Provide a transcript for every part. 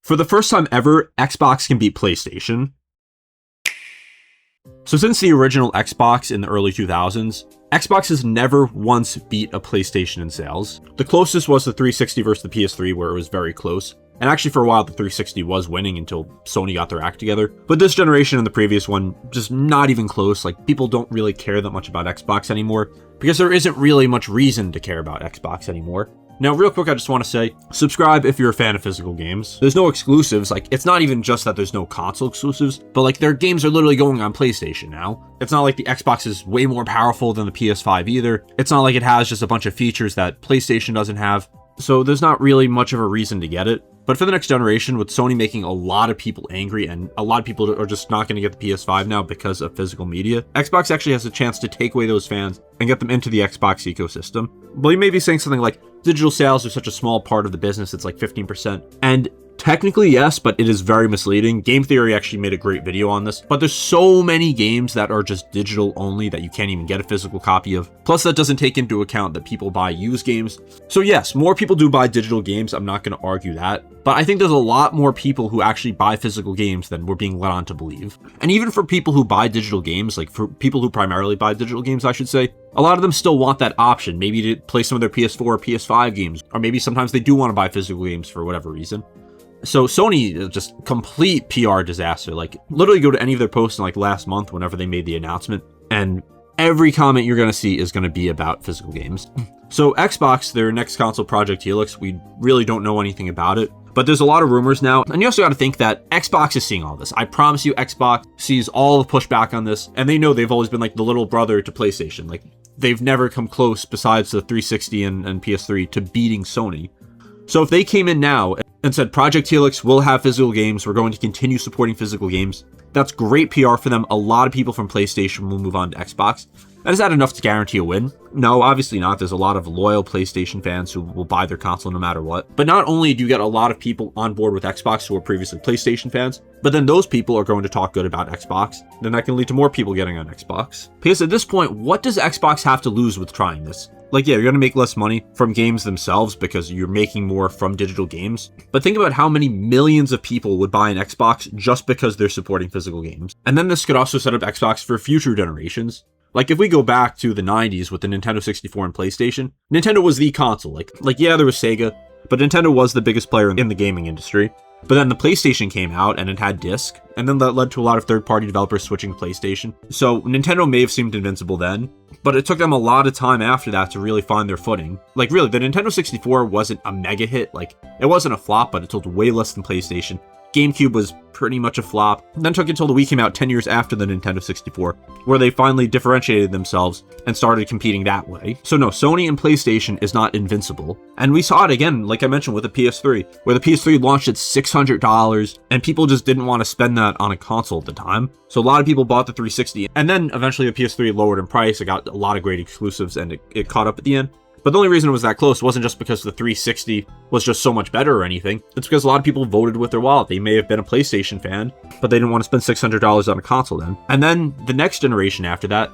For the first time ever, Xbox can beat PlayStation. So since the original Xbox in the early 2000s, Xbox has never once beat a PlayStation in sales. The closest was the 360 versus the PS3, where it was very close. And actually for a while, the 360 was winning until Sony got their act together. But this generation and the previous one, just not even close. Like, people don't really care that much about Xbox anymore, because there isn't really much reason to care about Xbox anymore. Now, real quick, I just want to say, subscribe if you're a fan of physical games. There's no exclusives. Like, it's not even just that there's no console exclusives, but like, their games are literally going on PlayStation now. It's not like the Xbox is way more powerful than the PS5 either. It's not like it has just a bunch of features that PlayStation doesn't have. So there's not really much of a reason to get it. But for the next generation, with Sony making a lot of people angry and a lot of people are just not going to get the PS5 now because of physical media, Xbox actually has a chance to take away those fans and get them into the Xbox ecosystem. Well, you may be saying something like, digital sales are such a small part of the business, it's like 15%. And technically, yes, but it is very misleading. Game Theory actually made a great video on this, but there's so many games that are just digital only that you can't even get a physical copy of. Plus, that doesn't take into account that people buy used games. So yes, more people do buy digital games. I'm not going to argue that. But I think there's a lot more people who actually buy physical games than we're being led on to believe. And even for people who buy digital games, like for people who primarily buy digital games, I should say, a lot of them still want that option, maybe to play some of their PS4 or PS5 games, or maybe sometimes they do want to buy physical games for whatever reason. So Sony is just complete PR disaster. Like, literally go to any of their posts in like last month whenever they made the announcement, and every comment you're going to see is going to be about physical games. So Xbox, their next console, Project Helix, we really don't know anything about it, but there's a lot of rumors now. And you also got to think that Xbox is seeing all this. I promise you, Xbox sees all the pushback on this, and they know they've always been like the little brother to PlayStation. Like, they've never come close besides the 360 and PS3 to beating Sony. So if they came in now and said, Project Helix will have physical games, we're going to continue supporting physical games, that's great PR for them. A lot of people from PlayStation will move on to Xbox. And is that enough to guarantee a win? No, obviously not. There's a lot of loyal PlayStation fans who will buy their console no matter what. But not only do you get a lot of people on board with Xbox who were previously PlayStation fans, but then those people are going to talk good about Xbox. Then that can lead to more people getting on Xbox. Because at this point, what does Xbox have to lose with trying this? Like, yeah, you're going to make less money from games themselves because you're making more from digital games. But think about how many millions of people would buy an Xbox just because they're supporting physical games. And then this could also set up Xbox for future generations. Like, if we go back to the 90s with the Nintendo 64 and PlayStation, Nintendo was the console. Like yeah, there was Sega, but Nintendo was the biggest player in the gaming industry. But then the PlayStation came out and it had disc, and then that led to a lot of third-party developers switching to PlayStation. So Nintendo may have seemed invincible then, but it took them a lot of time after that to really find their footing. Like, really, the Nintendo 64 wasn't a mega hit. Like, it wasn't a flop, but it sold way less than PlayStation. GameCube was pretty much a flop. Then took until the Wii came out 10 years after the Nintendo 64, where they finally differentiated themselves and started competing that way. So no, Sony and PlayStation is not invincible. And we saw it again, like I mentioned, with the PS3, where the PS3 launched at $600, and people just didn't want to spend that on a console at the time. So a lot of people bought the 360, and then eventually the PS3 lowered in price. It got a lot of great exclusives, and it caught up at the end. But the only reason it was that close wasn't just because the 360 was just so much better or anything. It's because a lot of people voted with their wallet. They may have been a PlayStation fan, but they didn't want to spend $600 on a console then. And then the next generation after that,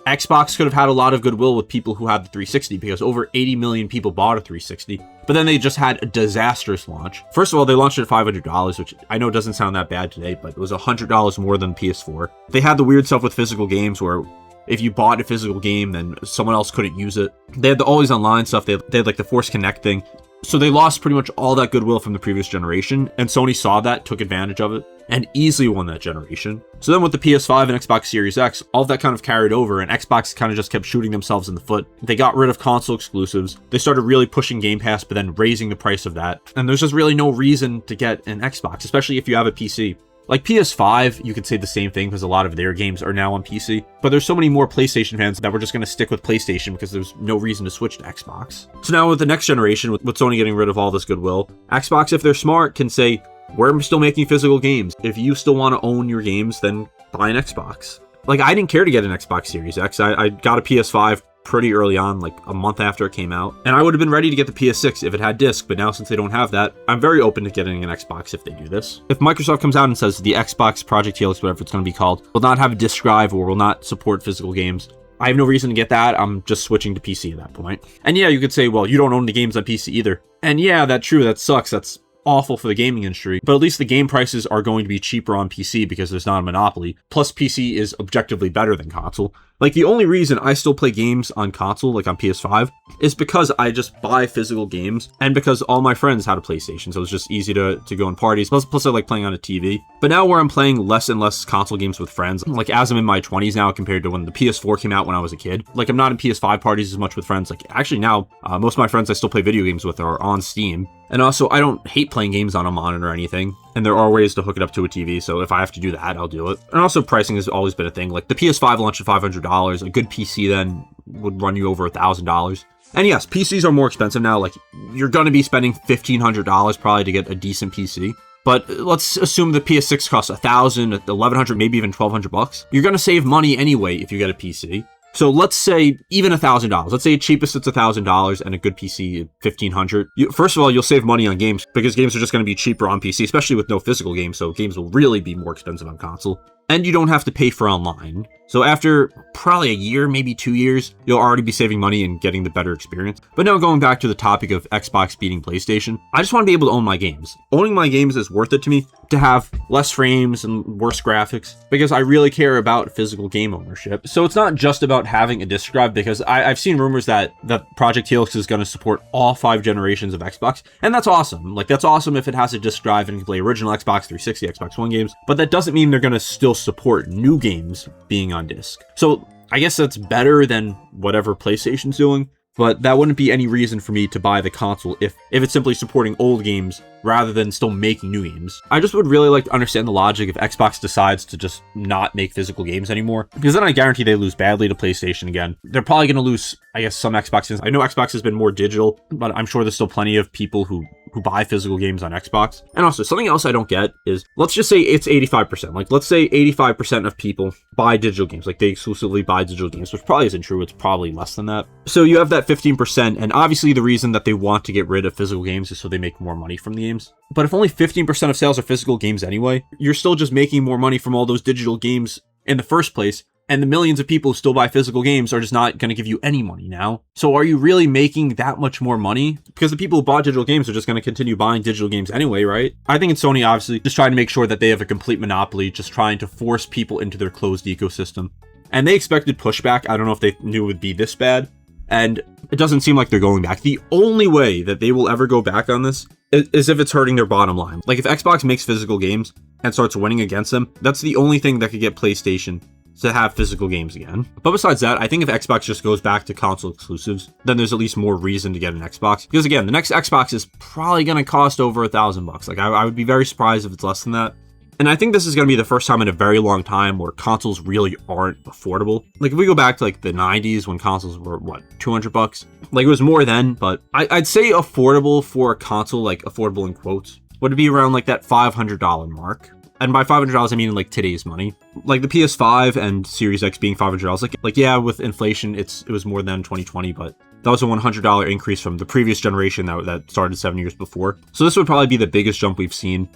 Xbox could have had a lot of goodwill with people who had the 360 because over 80 million people bought a 360. But then they just had a disastrous launch. First of all, they launched it at $500, which I know doesn't sound that bad today, but it was $100 more than PS4. They had the weird stuff with physical games where if you bought a physical game, then someone else couldn't use it. They had the always online stuff. They had like the Force Connect thing. So they lost pretty much all that goodwill from the previous generation. And Sony saw that, took advantage of it, and easily won that generation. So then with the PS5 and Xbox Series X, all of that kind of carried over, and Xbox kind of just kept shooting themselves in the foot. They got rid of console exclusives. They started really pushing Game Pass, but then raising the price of that. And there's just really no reason to get an Xbox, especially if you have a PC. Like PS5, you could say the same thing because a lot of their games are now on PC, but there's so many more PlayStation fans that we're just going to stick with PlayStation because there's no reason to switch to Xbox. So now with the next generation, with Sony getting rid of all this goodwill, Xbox, if they're smart, can say, we're still making physical games. If you still want to own your games, then buy an Xbox. Like, I didn't care to get an Xbox Series X. I got a PS5 pretty early on, like a month after it came out. And I would have been ready to get the PS6 if it had disc, but now since they don't have that, I'm very open to getting an Xbox if they do this. If Microsoft comes out and says the Xbox Project Helix, whatever it's going to be called, will not have a disc drive or will not support physical games, I have no reason to get that. I'm just switching to PC at that point. And yeah, you could say, well, you don't own the games on PC either. And yeah, that's true. That sucks. That's awful for the gaming industry, but at least the game prices are going to be cheaper on PC because there's not a monopoly. Plus, PC is objectively better than console. Like, the only reason I still play games on console, like on PS5, is because I just buy physical games, and because all my friends had a PlayStation, so it's just easy to go in parties. Plus I like playing on a TV. But now where I'm playing less and less console games with friends, like as I'm in my 20s now compared to when the PS4 came out when I was a kid, like I'm not in PS5 parties as much with friends. Like, actually now, most of my friends I still play video games with are on Steam. And also, I don't hate playing games on a monitor or anything. And there are ways to hook it up to a TV, so if I have to do that, I'll do it. And also, pricing has always been a thing. Like, the PS5 launched at $500. A good PC then would run you over $1,000. And yes, PCs are more expensive now. Like, you're going to be spending $1,500 probably to get a decent PC. But let's assume the PS6 costs $1,000, $1,100, maybe even $1,200. You're going to save money anyway if you get a PC. So let's say even $1,000. Let's say cheapest it's $1,000 and a good PC $1,500. First of all, you'll save money on games because games are just going to be cheaper on PC, especially with no physical games. So games will really be more expensive on console. And you don't have to pay for online. So after probably a year, maybe 2 years, you'll already be saving money and getting the better experience. But now going back to the topic of Xbox beating PlayStation, I just want to be able to own my games. Owning my games is worth it to me to have less frames and worse graphics because I really care about physical game ownership. So it's not just about having a disc drive, because I've seen rumors that Project Helix is going to support all 5 generations of Xbox. And that's awesome. Like, that's awesome if it has a disc drive and can play original Xbox 360, Xbox One games. But that doesn't mean they're going to still support new games being on disc. So I guess that's better than whatever PlayStation's doing, but that wouldn't be any reason for me to buy the console if it's simply supporting old games rather than still making new games. I just would really like to understand the logic if Xbox decides to just not make physical games anymore, because then I guarantee they lose badly to PlayStation again. They're probably going to lose, I guess, some Xboxes. I know Xbox has been more digital, but I'm sure there's still plenty of people who buy physical games on Xbox. And also, something else I don't get is, let's just say it's 85%. Like, let's say 85% of people buy digital games. Like, they exclusively buy digital games, which probably isn't true. It's probably less than that. So you have that 15%, and obviously the reason that they want to get rid of physical games is so they make more money from the games. But if only 15% of sales are physical games anyway, you're still just making more money from all those digital games in the first place. And the millions of people who still buy physical games are just not going to give you any money now. So are you really making that much more money? Because the people who bought digital games are just going to continue buying digital games anyway, right? I think it's Sony obviously just trying to make sure that they have a complete monopoly, just trying to force people into their closed ecosystem. And they expected pushback. I don't know if they knew it would be this bad. And it doesn't seem like they're going back. The only way that they will ever go back on this is if it's hurting their bottom line. Like, if Xbox makes physical games and starts winning against them, that's the only thing that could get PlayStation to have physical games again. But besides that, I think if Xbox just goes back to console exclusives, then there's at least more reason to get an Xbox. Because again, the next Xbox is probably going to cost over $1,000. Like, I would be very surprised if it's less than that. And I think this is going to be the first time in a very long time where consoles really aren't affordable. Like, if we go back to like the 90s when consoles were, what, $200? Like, it was more then, but I'd say affordable for a console, like affordable in quotes, would be around like that $500 mark. And by $500, I mean like today's money. Like the PS5 and Series X being $500. Like yeah, with inflation, it was more than 2020, but that was a $100 increase from the previous generation that started 7 years before. So this would probably be the biggest jump we've seen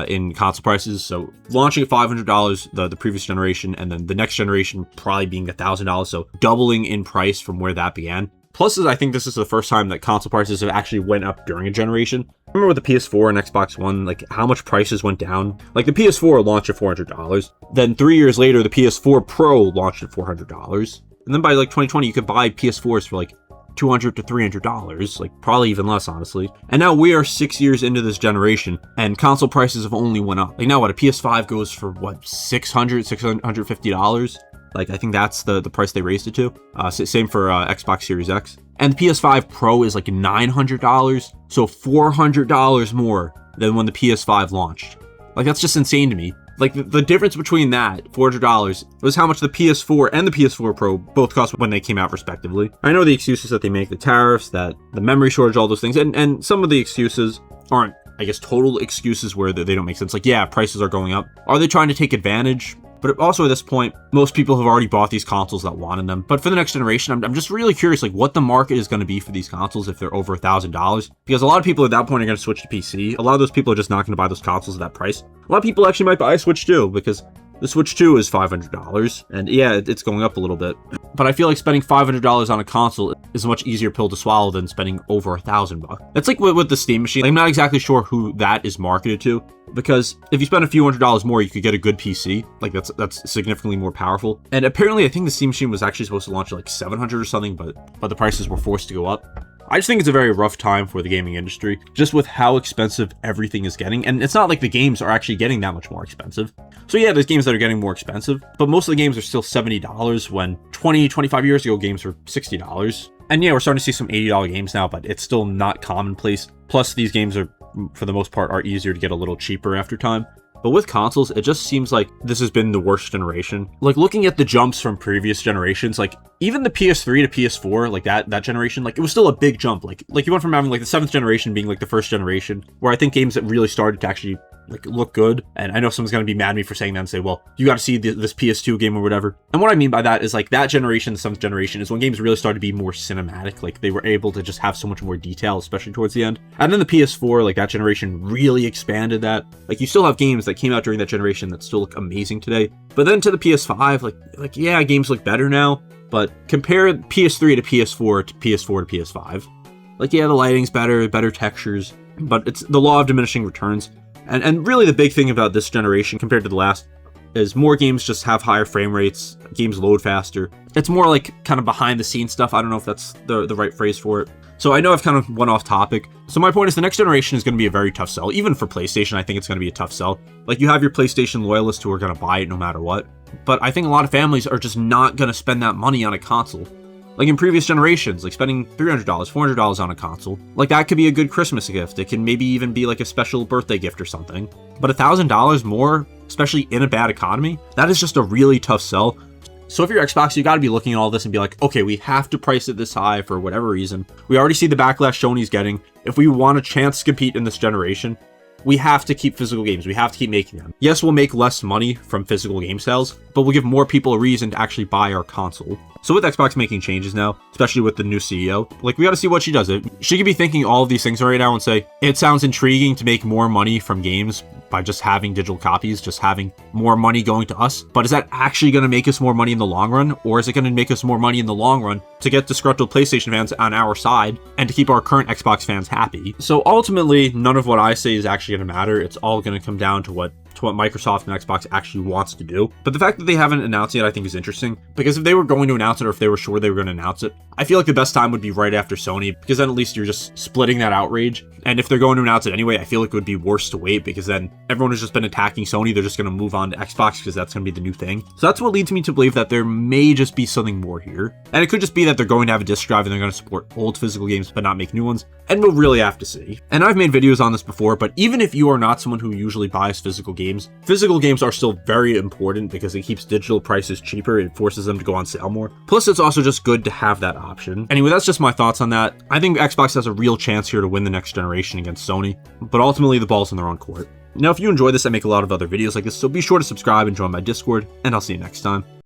in console prices. So launching at $500, the previous generation, and then the next generation probably being $1,000. So doubling in price from where that began. Plus, I think this is the first time that console prices have actually went up during a generation. Remember with the PS4 and Xbox One, like how much prices went down? Like the PS4 launched at $400. Then 3 years later, the PS4 Pro launched at $400. And then by like 2020, you could buy PS4s for like $200 to $300, like probably even less, honestly. And now we are 6 years into this generation, and console prices have only went up. Like now, what, a PS5 goes for what, $650? Like, I think that's the price they raised it to. Same for Xbox Series X. And the PS5 Pro is like $900, so $400 more than when the PS5 launched. Like, that's just insane to me. Like, the difference between that, $400, was how much the PS4 and the PS4 Pro both cost when they came out, respectively. I know the excuses that they make, the tariffs, that the memory shortage, all those things, and some of the excuses aren't, I guess, total excuses where they don't make sense. Like, yeah, prices are going up. Are they trying to take advantage? But also at this point, most people have already bought these consoles that wanted them. But for the next generation, I'm just really curious, like, what the market is going to be for these consoles if they're over $1,000. Because a lot of people at that point are going to switch to PC. A lot of those people are just not going to buy those consoles at that price. A lot of people actually might buy a Switch too, because The Switch 2 is $500, and yeah, it's going up a little bit. But I feel like spending $500 on a console is a much easier pill to swallow than spending over $1,000. That's like with the Steam machine. I'm not exactly sure who that is marketed to, because if you spend a few $100s more, you could get a good PC. Like that's significantly more powerful. And apparently, I think the Steam machine was actually supposed to launch at like $700 or something, but the prices were forced to go up. I just think it's a very rough time for the gaming industry, just with how expensive everything is getting. And it's not like the games are actually getting that much more expensive. So yeah, there's games that are getting more expensive, but most of the games are still $70 when 25 years ago, games were $60. And yeah, we're starting to see some $80 games now, but it's still not commonplace. Plus, these games are, for the most part, are easier to get a little cheaper after time. But with consoles, it just seems like this has been the worst generation. Like, looking at the jumps from previous generations, like even the PS3 to PS4, like that generation, like it was still a big jump. Like you went from having like the 7th generation being like the first generation, where I think games that really started to actually like look good. And I know someone's gonna be mad at me for saying that and say, well, you got to see this PS2 game or whatever. And what I mean by that is like that generation, the 7th generation, is when games really started to be more cinematic. Like they were able to just have so much more detail, especially towards the end. And then the PS4, like that generation really expanded that. Like you still have games that came out during that generation that still look amazing today. But then to the PS5, like yeah, games look better now. But compare PS3 to PS4 to PS4 to PS5. Like yeah, the lighting's better textures, but it's the law of diminishing returns. And really the big thing about this generation compared to the last is more games just have higher frame rates, games load faster. It's more like kind of behind the scenes stuff. I don't know if that's the right phrase for it. So I know I've kind of went off topic. So my point is the next generation is going to be a very tough sell. Even for PlayStation, I think it's going to be a tough sell. Like you have your PlayStation loyalists who are going to buy it no matter what. But I think a lot of families are just not going to spend that money on a console. Like in previous generations, like spending $300, $400 on a console, like that could be a good Christmas gift. It can maybe even be like a special birthday gift or something. But $1,000 more, especially in a bad economy, that is just a really tough sell. So if you're Xbox, you got to be looking at all this and be like, okay, we have to price it this high for whatever reason. We already see the backlash Sony's getting. If we want a chance to compete in this generation, we have to keep physical games. We have to keep making them. Yes, we'll make less money from physical game sales, but we'll give more people a reason to actually buy our console. So with Xbox making changes now, especially with the new CEO, like we got to see what she does. She could be thinking all of these things right now and say, it sounds intriguing to make more money from games by just having digital copies, just having more money going to us. But is that actually going to make us more money in the long run? Or is it going to make us more money in the long run to get disgruntled PlayStation fans on our side and to keep our current Xbox fans happy? So ultimately, none of what I say is actually going to matter. It's all going to come down to what Microsoft and Xbox actually wants to do. But the fact that they haven't announced it, I think is interesting, because if they were going to announce it, or if they were sure they were going to announce it, I feel like the best time would be right after Sony, because then at least you're just splitting that outrage. And if they're going to announce it anyway, I feel like it would be worse to wait, because then everyone has just been attacking Sony. They're just going to move on to Xbox because that's going to be the new thing. So that's what leads me to believe that there may just be something more here. And it could just be that they're going to have a disc drive and they're going to support old physical games but not make new ones. And we'll really have to see. And I've made videos on this before, but even if you are not someone who usually buys physical games are still very important because it keeps digital prices cheaper. It forces them to go on sale more. Plus, it's also just good to have that option. Anyway, that's just my thoughts on that. I think Xbox has a real chance here to win the next generation against Sony, but ultimately the ball's in their own court. Now, if you enjoy this, I make a lot of other videos like this, so be sure to subscribe and join my Discord, and I'll see you next time.